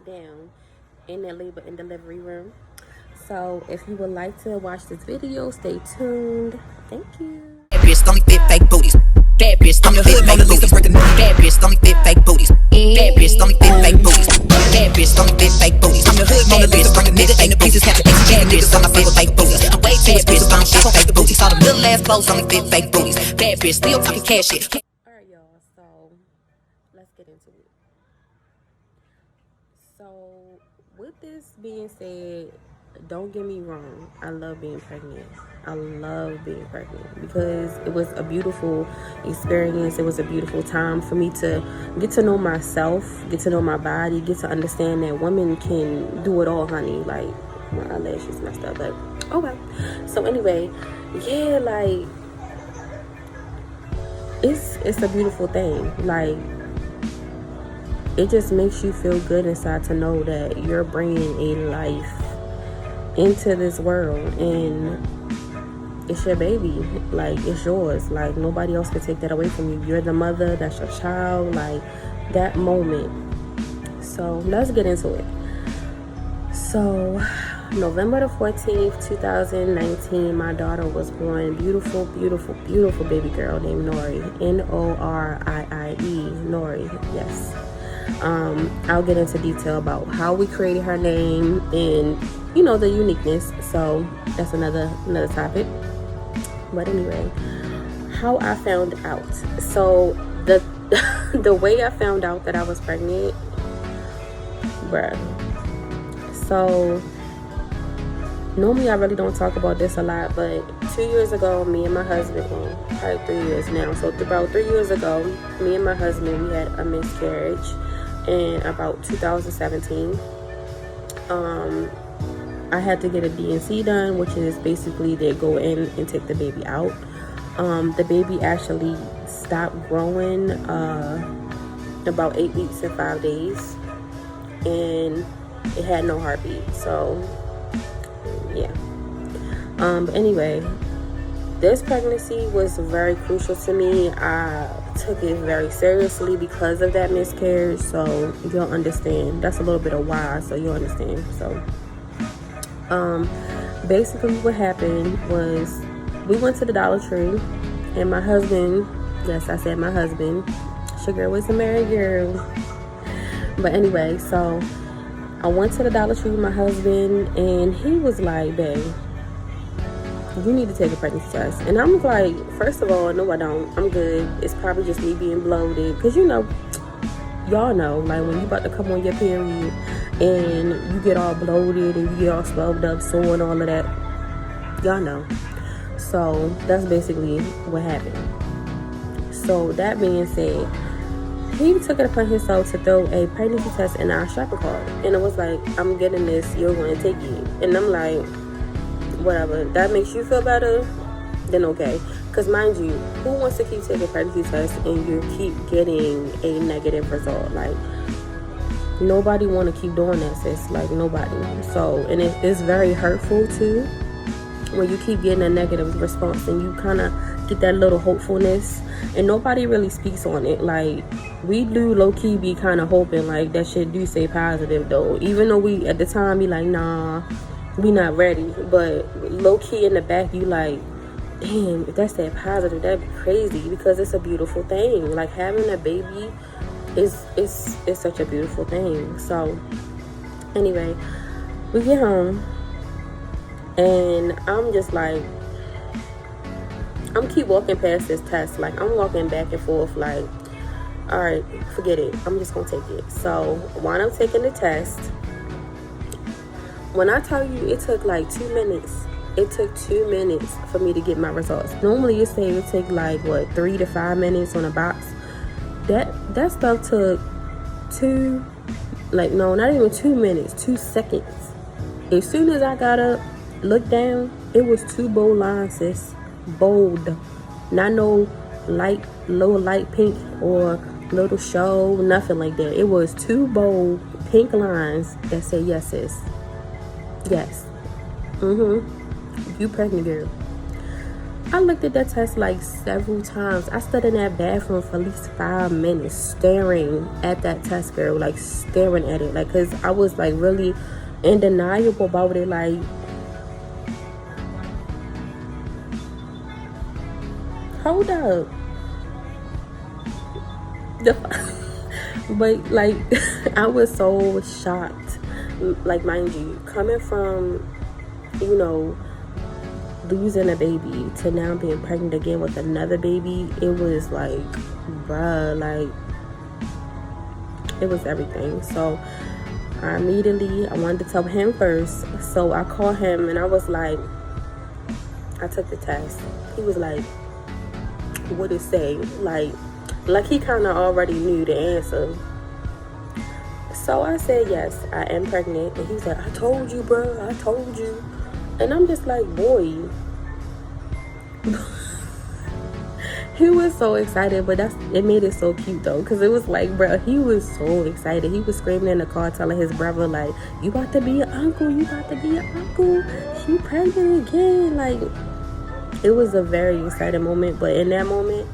down in that labor and delivery room. So if you would like to watch this video, stay tuned. Thank you. Bad bitch, stomach fit fake booties. Bad bitch, stomach fit fake booties. Bad bitch, stomach fit fake booties. Bad bitch, stomach fit fake booties. Bad bitch, stomach fit fake booties. I'm the hood Mona Lisa, stomach nigga ain't the pieces. Have to execute niggas, stomach fit fake booties. Way bad bitch, stomach fit fake booties. All them little ass clothes, stomach fit fake booties. Bad bitch, still talking cash shit. Alright, y'all, so let's get into it. So with this being said, don't get me wrong, I love being pregnant. I love being pregnant because it was a beautiful experience. It was a beautiful time for me to get to know myself, get to know my body, get to understand that women can do it all, honey. Like, my eyelashes messed up, but oh well. So anyway, yeah, like, it's a beautiful thing. Like, it just makes you feel good inside to know that you're bringing a life into this world, and it's your baby. Like, it's yours. Like, nobody else can take that away from you. You're the mother, that's your child, like, that moment. So let's get into it. So November the 14th, 2019, my daughter was born. Beautiful, beautiful, beautiful baby girl named Nori. N-O-R-I-I-E, Nori, yes. I'll get into detail about how we created her name and, you know, the uniqueness. So that's another topic. But anyway, how I found out. So the way I found out that I was pregnant, bruh. So normally I really don't talk about this a lot, but 2 years ago, me and my husband, well, probably 3 years now. So about 3 years ago, me and my husband, we had a miscarriage in about 2017. I had to get a D&C done, which is basically they go in and take the baby out. The baby actually stopped growing about 8 weeks and 5 days, and it had no heartbeat. So yeah. But anyway, this pregnancy was very crucial to me. I took it very seriously because of that miscarriage. So you'll understand. That's a little bit of why, so you'll understand. So basically what happened was we went to the Dollar Tree, and my husband, yes, I said my husband, sugar was a married girl. But anyway, so I went to the Dollar Tree with my husband, and he was like, babe, you need to take a pregnancy test. And I'm like, first of all, no, I don't. I'm good. It's probably just me being bloated. Because, you know, y'all know, like, when you about to come on your period and you get all bloated and you get all swelled up, sore and all of that, y'all know. So that's basically what happened. So that being said, he took it upon himself to throw a pregnancy test in our shopping cart. And it was like, I'm getting this, you're going to take it. And I'm like, whatever, that makes you feel better, then okay. Because mind you, who wants to keep taking pregnancy tests and you keep getting a negative result? Like, nobody want to keep doing that, sis. Like, nobody. So, and it's very hurtful too when you keep getting a negative response and you kind of get that little hopefulness, and nobody really speaks on it. Like, we do low-key be kind of hoping like that shit do say positive though, even though we at the time be like, nah, we not ready. But low-key in the back, you like, damn, if that's that positive, that'd be crazy, because it's a beautiful thing. Like, having a baby is such a beautiful thing. So anyway, we get home, and I'm just like, I'm keep walking past this test. Like, I'm walking back and forth like, all right, forget it, I'm just gonna take it. So while I'm taking the test, when I tell you it took like 2 minutes, it took 2 minutes for me to get my results. Normally you say it take like, what, 3 to 5 minutes on a box. That stuff took not even 2 minutes, 2 seconds. As soon as I got up, looked down, it was 2 bold lines, sis. Bold. Not no low light pink or little show, nothing like that. It was 2 bold pink lines that say yes, sis. Yes. You pregnant, girl. I looked at that test like several times. I stood in that bathroom for at least 5 minutes staring at that test, girl, like staring at it, like, because I was like really in denial about it. Like, hold up. But like I was so shocked, like, mind you, coming from, you know, losing a baby to now being pregnant again with another baby. It was like, bruh, like, it was everything. So I wanted to tell him first, so I called him and I was like, I took the test. He was like, what it say? Like he kind of already knew the answer. So I said, yes, I am pregnant. And he's like, I told you, bro, I told you. And I'm just like, boy. He was so excited, but it made it so cute though, because it was like, bro, he was so excited. He was screaming in the car telling his brother, like, you about to be an uncle, you about to be an uncle, she pregnant again. Like, it was a very exciting moment, but in that moment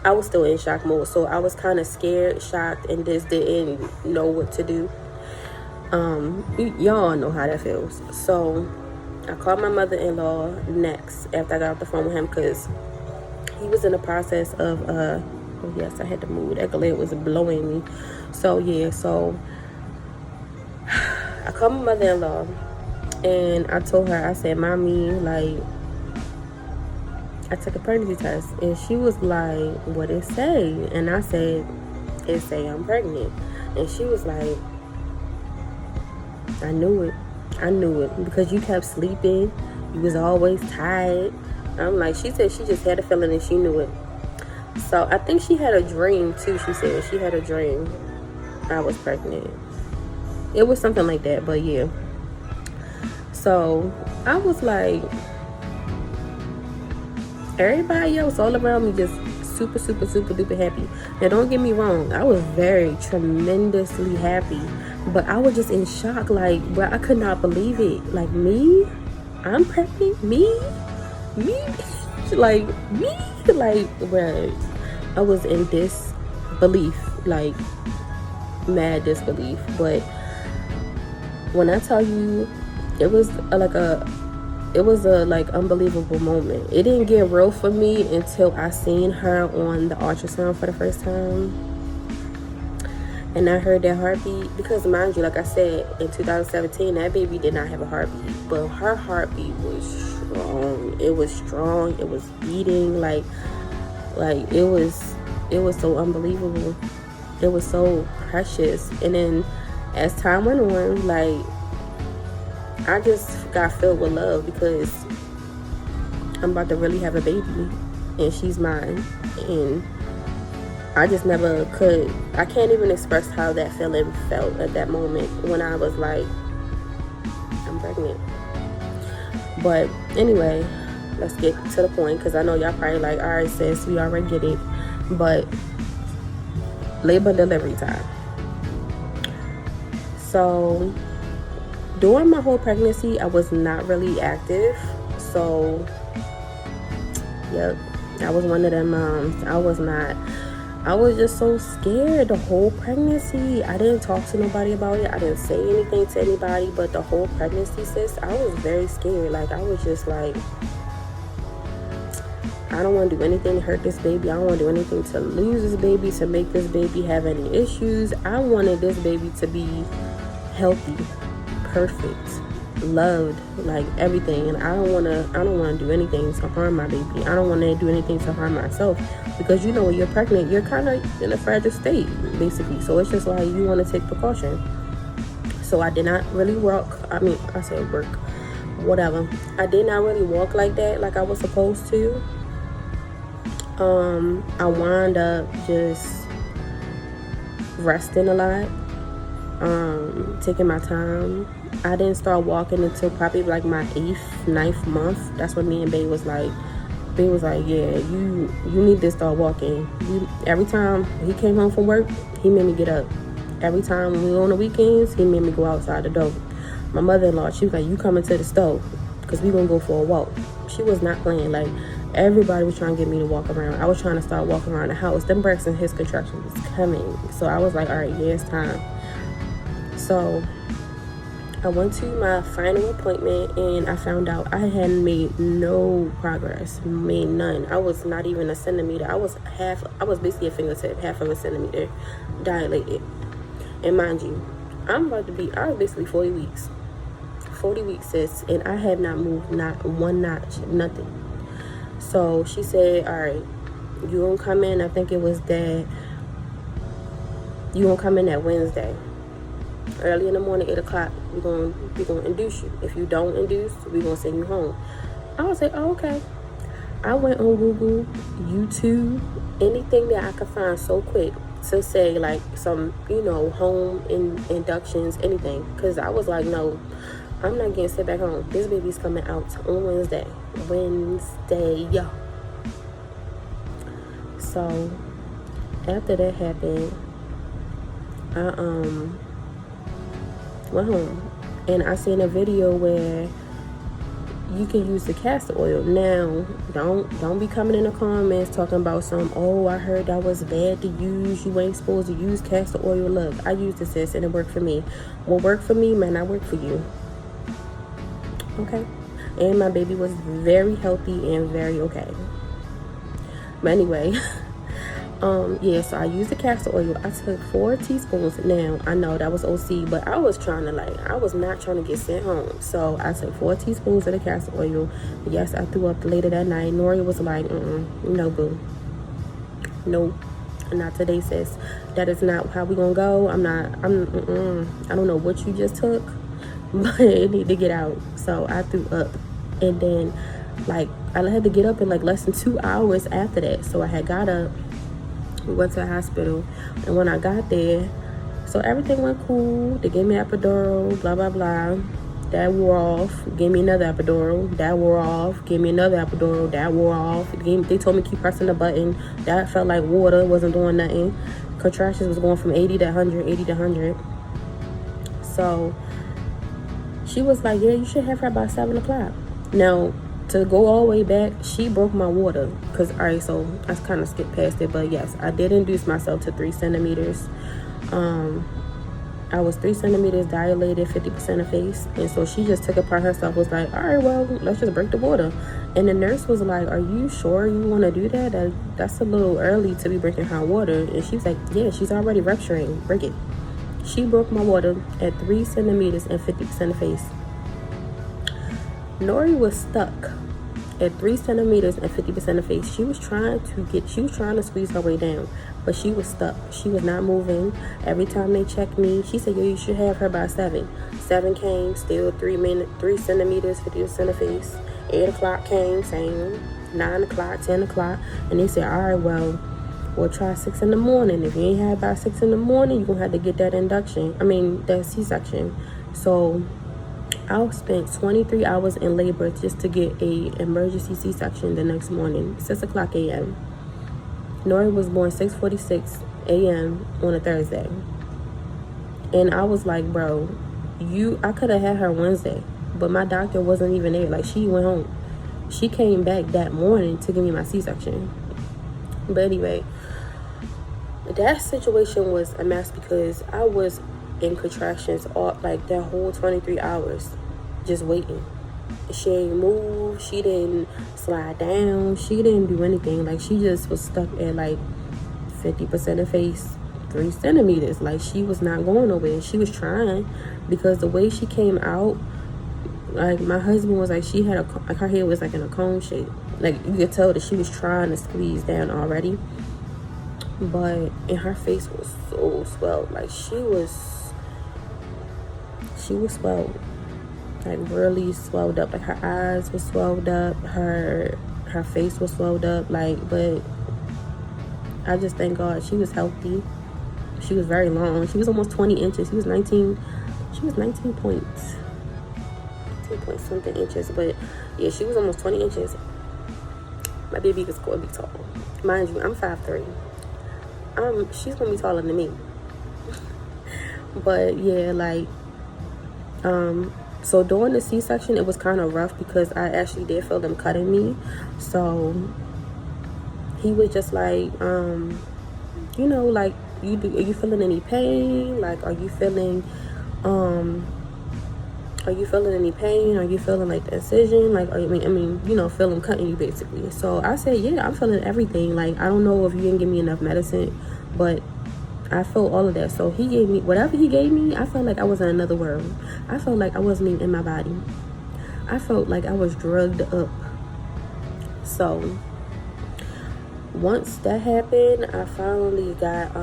I was still in shock mode. So I was kind of scared, shocked, and just didn't know what to do. Y'all know how that feels. So I called my mother-in-law next after I got off the phone with him, because he was in the process of oh yes, I had to move. That glare was blowing me. So yeah, so I called my mother-in-law and I told her, I said, Mommy, like, I took a pregnancy test. And she was like, what it say? And I said, it say I'm pregnant. And she was like, I knew it because you kept sleeping, you was always tired. I'm like, she said she just had a feeling and she knew it. So I think she had a dream too. She said she had a dream I was pregnant. It was something like that, but yeah. So I was like, everybody else all around me just super duper happy. Now don't get me wrong, I was very tremendously happy, but I was just in shock. Like, bro, I could not believe it. Like, me? I'm pregnant? Me? Like, me? Like, bro, I was in disbelief, like, mad disbelief. But when I tell you, it was a unbelievable moment. It didn't get real for me until I seen her on the ultrasound for the first time, and I heard that heartbeat. Because mind you, like I said, in 2017 that baby did not have a heartbeat, but her heartbeat was strong. It was strong. It was beating like it was so unbelievable. It was so precious. And then as time went on, like, I just got filled with love, because I'm about to really have a baby and she's mine. And I just never could, I can't even express how that feeling felt at that moment when I was like, I'm pregnant. But anyway, let's get to the point, because I know y'all probably like, all right, sis, we already get it. But labor and delivery time. So during my whole pregnancy, I was not really active. So, yep, I was one of them moms. I was just so scared the whole pregnancy. I didn't talk to nobody about it. I didn't say anything to anybody, but the whole pregnancy, sis, I was very scared. Like, I was just like, I don't want to do anything to hurt this baby. I don't want to do anything to lose this baby, to make this baby have any issues. I wanted this baby to be healthy, perfect, loved, like everything. And I don't want to do anything to harm my baby. I don't want to do anything to harm myself, because you know, when you're pregnant, you're kind of in a fragile state, basically. So it's just like, you want to take precaution. So I did not really walk. I mean, I said work, whatever. I did not really walk like that, like I was supposed to. I wound up just resting a lot, taking my time. I didn't start walking until probably like my 9th month. That's when me and Bae was like, yeah, you need to start walking. Every time he came home from work, he made me get up. Every time when we were on the weekends, he made me go outside the door. My mother-in-law, she was like, you coming to the stove, because we gonna go for a walk. She was not playing. Like, Everybody was trying to get me to walk around. I was trying to start walking around the house. Them Braxton his contraction was coming. So I was like, all right, yeah, it's time. So I went to my final appointment and I found out I hadn't made no progress, made none. I was not even a centimeter. I was basically a fingertip, half of a centimeter dilated. And mind you, I was basically 40 weeks. 40 weeks, sis, and I have not moved not one notch, nothing. So she said, all right, you gonna come in, I think it was that, you gonna come in that Wednesday. Early in the morning, 8 o'clock, we're gonna induce you. If you don't induce, we're gonna send you home. I was like, oh, okay. I went on Google, YouTube, anything that I could find so quick to say like some, home inductions, anything. Because I was like, no, I'm not getting sit back home. This baby's coming out on Wednesday. Yeah. So after that happened, I went home and I seen a video where you can use the castor oil. Now, don't be coming in the comments talking about I heard that was bad to use. You ain't supposed to use castor oil. Look, I used this, sis, and it worked for me. What worked for me may not work for you. Okay? And my baby was very healthy and very okay. But anyway, so I used the castor oil. I took 4 teaspoons. Now, I know that was OC, but I was not trying to get sent home. So I took 4 teaspoons of the castor oil. Yes, I threw up later that night. Nori was like, no, boo. Nope. Not today, sis. That is not how we gonna go. I don't know what you just took, but it need to get out. So I threw up. And then, I had to get up in less than 2 hours after that. So I had got up. We went to the hospital, and when I got there, so everything went cool. They gave me epidural, blah blah blah. That wore off. Gave me another epidural. That wore off. Gave me another epidural. That wore off. They told me keep pressing the button. That felt like water. Wasn't doing nothing. Contractions was going from 80 to 100, 80 to 100. So she was like, yeah, you should have her by 7 o'clock. Now, to go all the way back, she broke my water. Because, all right, so I kind of skipped past it. But, yes, I did induce myself to 3 centimeters. I was 3 centimeters dilated, 50% of face. And so she just took it upon herself, was like, all right, well, let's just break the water. And the nurse was like, are you sure you want to do that? That's a little early to be breaking her water. And she was like, yeah, she's already rupturing. Break it. She broke my water at 3 centimeters and 50% of face. Nori was stuck at 3 centimeters and 50% of face. She was trying to squeeze her way down, but she was stuck. She was not moving. Every time they checked me, she said, yo, you should have her by 7. 7 came, still 3 centimeters, 50% of face. 8 o'clock came, same. 9 o'clock, 10 o'clock. And they said, all right, well, we'll try 6 in the morning. If you ain't had by 6 in the morning, you're going to have to get that C-section. So I spent 23 hours in labor just to get a emergency C-section the next morning, 6 o'clock a.m. Nori was born 6:46 a.m. on a Thursday. And I was like, bro, I could have had her Wednesday, but my doctor wasn't even there. She went home. She came back that morning to give me my C-section. But anyway, that situation was a mess because I was in contractions all that whole 23 hours just waiting. She didn't move, she didn't slide down, she didn't do anything. She just was stuck at 50% of face, 3 centimeters. She was not going nowhere. She was trying, because the way she came out, my husband was she had her head was in a cone shape. You could tell that she was trying to squeeze down already, and her face was so swelled. She was swelled, really swelled up. Her eyes were swelled up, her face was swelled up. But I just thank God she was healthy. She was very long. She was almost 20 inches. She was 19 point something inches. But yeah, she was almost 20 inches. My baby was going to be tall. Mind you, I'm 5'3". She's gonna be taller than me. But yeah, So during the C-section, it was kind of rough because I actually did feel them cutting me. So he was just like, like, are you feeling any pain? Like, are you feeling any pain? Are you feeling like the incision? Like, feel them cutting you basically. So I said, yeah, I'm feeling everything. Like, I don't know if you didn't give me enough medicine, but I felt all of that. So he gave me whatever he gave me. I felt like I was in another world. I felt like I wasn't even in my body. I felt like I was drugged up. So once that happened, I finally got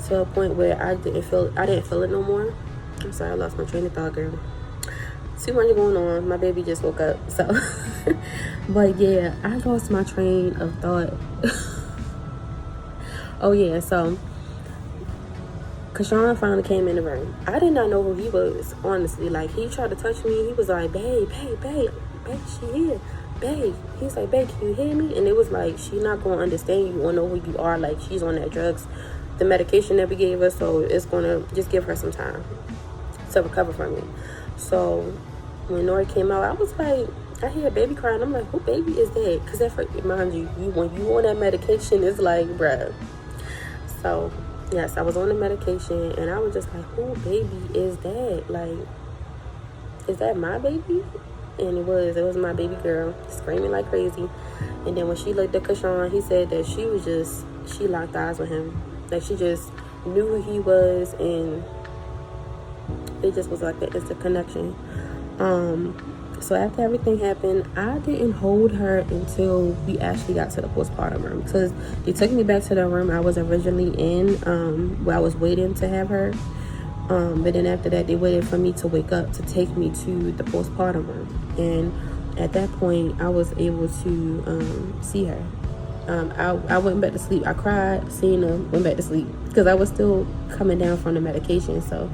to a point where I didn't feel it no more. I'm sorry, I lost my train of thought, girl. Too much going on. My baby just woke up. So but yeah, I lost my train of thought. Oh yeah, so Kashawn finally came in the room. I did not know who he was, honestly. Like, he tried to touch me. He was like, babe, she here. Babe. He's like, babe, can you hear me? And it was like, she not going to understand you or know who you are. Like, she's on that drugs, the medication that we gave her. So it's going to just give her some time to recover from it. So when Nori came out, I was like, I hear a baby crying. I'm like, who baby is that? Because that, mind you, when you on that medication, it's like, bruh. So yes, I was on the medication, and I was just like, who baby is that? Like, is that my baby? And it was my baby girl, screaming like crazy. And then when she looked at Kashawn, he said that she locked eyes with him. Like, she just knew who he was, and it just was like the instant connection. So after everything happened, I didn't hold her until we actually got to the postpartum room, because they took me back to the room I was originally in, where I was waiting to have her. But then after that, they waited for me to wake up to take me to the postpartum room. And at that point, I was able to see her. I went back to sleep. I cried, seen her, went back to sleep, because I was still coming down from the medication. So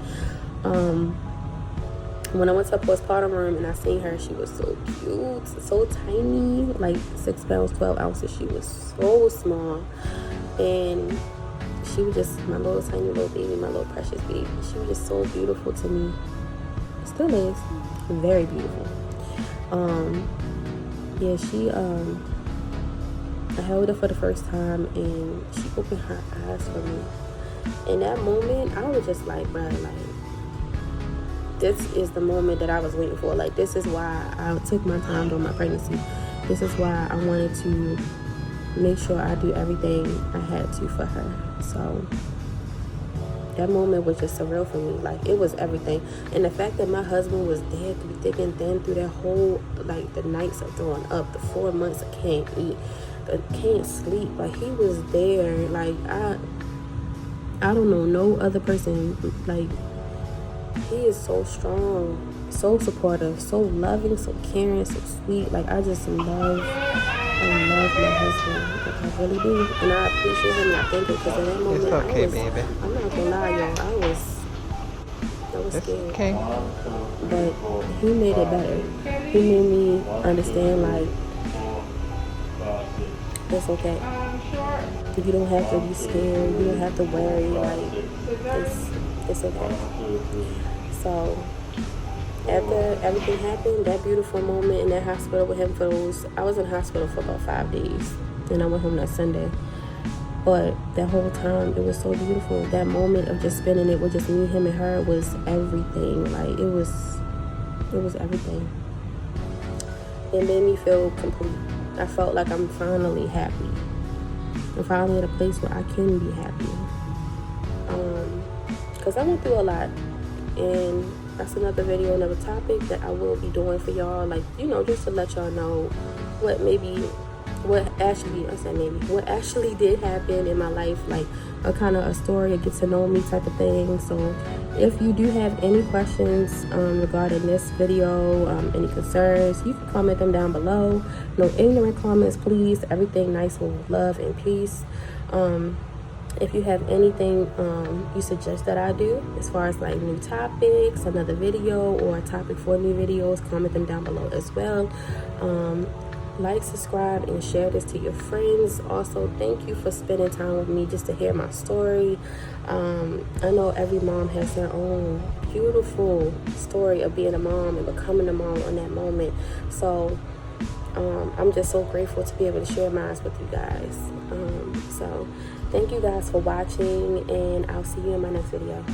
when I went to a postpartum room and I seen her, she was so cute, so tiny, like 6 pounds, 12 ounces. She was so small. And she was just my little tiny little baby, my little precious baby. She was just so beautiful to me. Still is. Very beautiful. I held her for the first time, and she opened her eyes for me. In that moment, I was just like, bruh, like, this is the moment that I was waiting for. Like, this is why I took my time during my pregnancy. This is why I wanted to make sure I do everything I had to for her. So that moment was just surreal for me. Like, it was everything. And the fact that my husband was there through thick and thin, through that whole, like, the nights of throwing up, the 4 months I can't eat, I can't sleep. Like, he was there. Like, I don't know no other person. Like, he is so strong, so supportive, so loving, so caring, so sweet. Like, I just love my husband. Like, I really do. And I appreciate him, and I thank him, because in that moment, It's okay, baby. I'm not gonna lie, y'all. I was scared. Okay. But he made it better. He made me understand, like, it's okay. You don't have to be scared. You don't have to worry. Like, it's okay. So after everything happened, that beautiful moment in that hospital with him I was in hospital for about 5 days. And I went home that Sunday. But that whole time, it was so beautiful. That moment of just spending it with just me, him, and her was everything. Like, it was everything. It made me feel complete. I felt like I'm finally happy. I'm finally at a place where I can be happy. Because I went through a lot. And that's another video, another topic that I will be doing for y'all. Like, just to let y'all know what actually did happen in my life. Like, a kind of a story, a get to know me type of thing. So if you do have any questions regarding this video, any concerns, you can comment them down below. No ignorant comments, please. Everything nice with love and peace. If you have anything you suggest that I do, as far as like new topics, another video, or a topic for new videos, comment them down below as well. like, subscribe, and share this to your friends. Also, thank you for spending time with me just to hear my story. I know every mom has their own beautiful story of being a mom and becoming a mom in that moment. So I'm just so grateful to be able to share mine with you guys. So thank you guys for watching, and I'll see you in my next video.